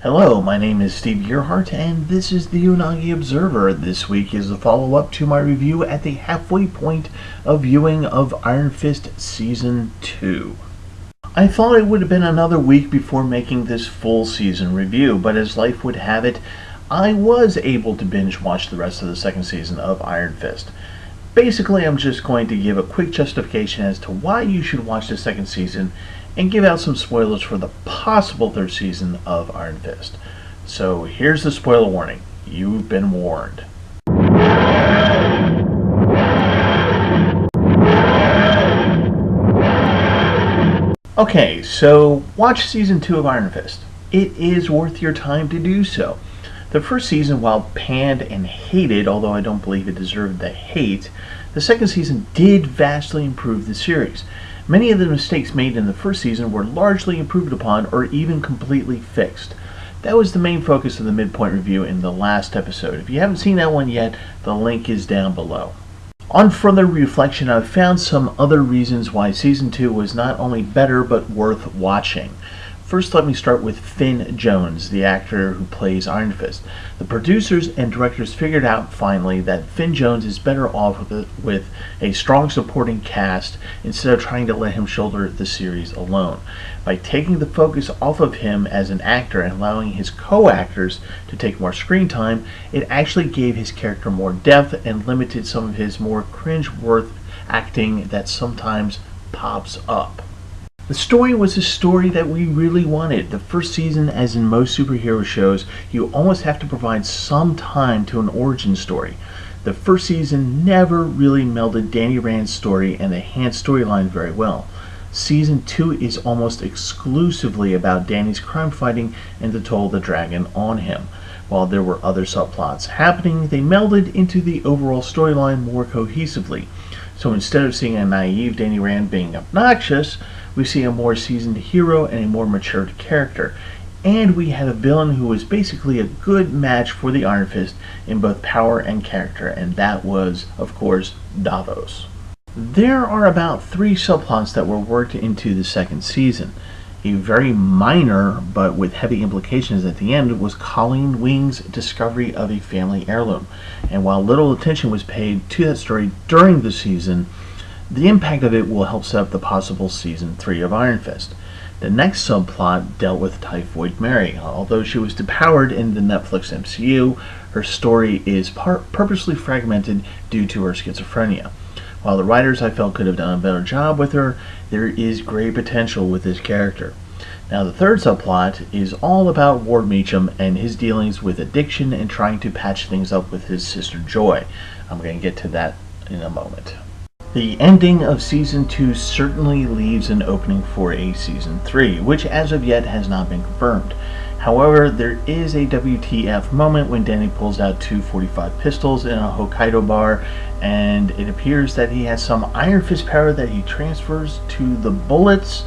Hello, my name is Steve Gearhart, and this is the Unagi Observer. This week is a follow-up to my review at the halfway point of viewing of Iron Fist Season 2. I thought it would have been another week before making this full season review, but as life would have it, I was able to binge watch the rest of the second season of Iron Fist. Basically, I'm just going to give a quick justification as to why you should watch the second season and give out some spoilers for the possible third season of Iron Fist. So here's the spoiler warning. You've been warned. Okay, so watch season 2 of Iron Fist. It is worth your time to do so. The first season, while panned and hated, although I don't believe it deserved the hate, the second season did vastly improve the series. Many of the mistakes made in the first season were largely improved upon or even completely fixed. That was the main focus of the midpoint review in the last episode. If you haven't seen that one yet, the link is down below. On further reflection, I've found some other reasons why season 2 was not only better but worth watching. First, let me start with Finn Jones, the actor who plays Iron Fist. The producers and directors figured out finally that Finn Jones is better off with a strong supporting cast instead of trying to let him shoulder the series alone. By taking the focus off of him as an actor and allowing his co-actors to take more screen time, it actually gave his character more depth and limited some of his more cringe-worthy acting that sometimes pops up. The story was a story that we really wanted. The first season, as in most superhero shows, you almost have to provide some time to an origin story. The first season never really melded Danny Rand's story and the Hand storyline very well. Season 2 is almost exclusively about Danny's crime fighting and the toll of the dragon on him. While there were other subplots happening, they melded into the overall storyline more cohesively. So instead of seeing a naive Danny Rand being obnoxious, we see a more seasoned hero and a more matured character. And we had a villain who was basically a good match for the Iron Fist in both power and character, and that was, of course, Davos. There are about 3 subplots that were worked into the second season. A very minor, but with heavy implications at the end, was Colleen Wing's discovery of a family heirloom. And while little attention was paid to that story during the season, the impact of it will help set up the possible season 3 of Iron Fist. The next subplot dealt with Typhoid Mary. Although she was depowered in the Netflix MCU, her story is purposely fragmented due to her schizophrenia. While the writers, I felt, could have done a better job with her, there is great potential with this character. Now, the third subplot is all about Ward Meachum and his dealings with addiction and trying to patch things up with his sister Joy. I'm going to get to that in a moment. The ending of Season 2 certainly leaves an opening for a Season 3, which as of yet has not been confirmed. However, there is a WTF moment when Danny pulls out 2 .45 pistols in a Hokkaido bar, and it appears that he has some Iron Fist power that he transfers to the bullets,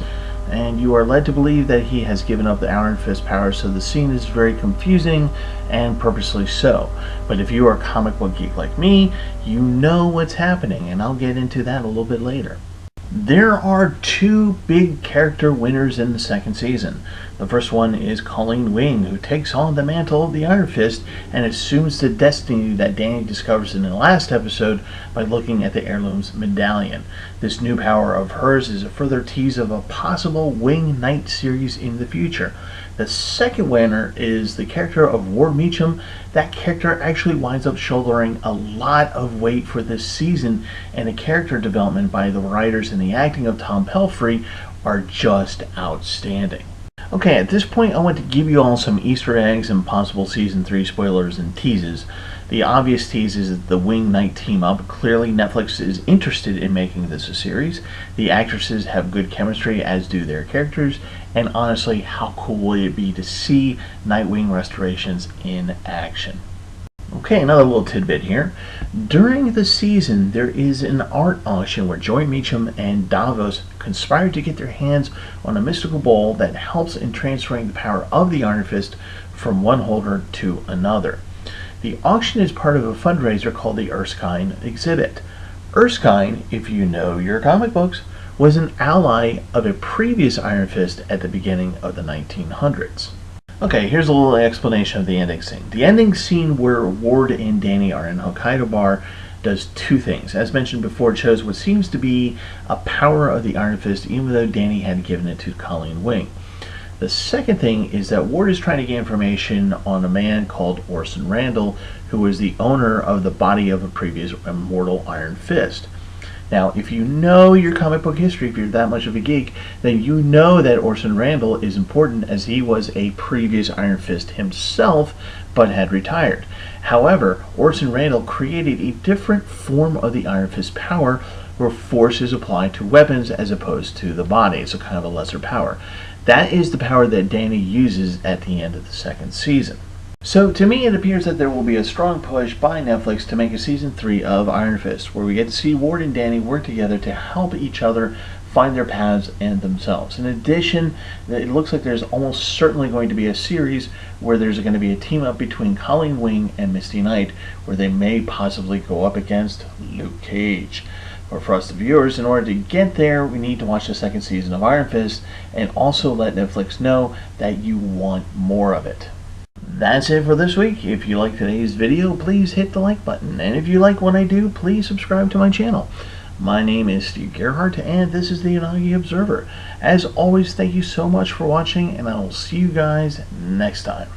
and you are led to believe that he has given up the Iron Fist power, so the scene is very confusing, and purposely so. But if you are a comic book geek like me, you know what's happening, and I'll get into that a little bit later. There are 2 big character winners in the second season. The first one is Colleen Wing, who takes on the mantle of the Iron Fist and assumes the destiny that Danny discovers in the last episode by looking at the heirloom's medallion. This new power of hers is a further tease of a possible Wing Knight series in the future. The second winner is the character of Ward Meachum. That character actually winds up shouldering a lot of weight for this season, and the character development by the writers and the acting of Tom Pelphrey are just outstanding. Okay, at this point I want to give you all some Easter eggs and possible Season 3 spoilers and teases. The obvious tease is that the Wing Knight team up. Clearly Netflix is interested in making this a series. The actresses have good chemistry, as do their characters, and honestly, how cool would it be to see Nightwing restorations in action? Okay, another little tidbit here. During the season, there is an art auction where Joy Meachum and Davos conspire to get their hands on a mystical bowl that helps in transferring the power of the Iron Fist from one holder to another. The auction is part of a fundraiser called the Erskine exhibit. Erskine, if you know your comic books, was an ally of a previous Iron Fist at the beginning of the 1900s. Okay, here's a little explanation of the ending scene. The ending scene where Ward and Danny are in Hokkaido Bar does two things. As mentioned before, it shows what seems to be a power of the Iron Fist, even though Danny had given it to Colleen Wing. The second thing is that Ward is trying to get information on a man called Orson Randall, who was the owner of the body of a previous immortal Iron Fist. Now, if you know your comic book history, if you're that much of a geek, then you know that Orson Randall is important, as he was a previous Iron Fist himself, but had retired. However, Orson Randall created a different form of the Iron Fist power where force is applied to weapons as opposed to the body. So kind of a lesser power. That is the power that Danny uses at the end of the second season. So to me, it appears that there will be a strong push by Netflix to make a season 3 of Iron Fist, where we get to see Ward and Danny work together to help each other find their paths and themselves. In addition, it looks like there's almost certainly going to be a series where there's going to be a team up between Colleen Wing and Misty Knight, where they may possibly go up against Luke Cage. But for us, the viewers, in order to get there, we need to watch the second season of Iron Fist and also let Netflix know that you want more of it. That's it for this week. If you like today's video, please hit the like button. And if you like what I do, please subscribe to my channel. My name is Steve Gerhardt, and this is the Unagi Observer. As always, thank you so much for watching, and I will see you guys next time.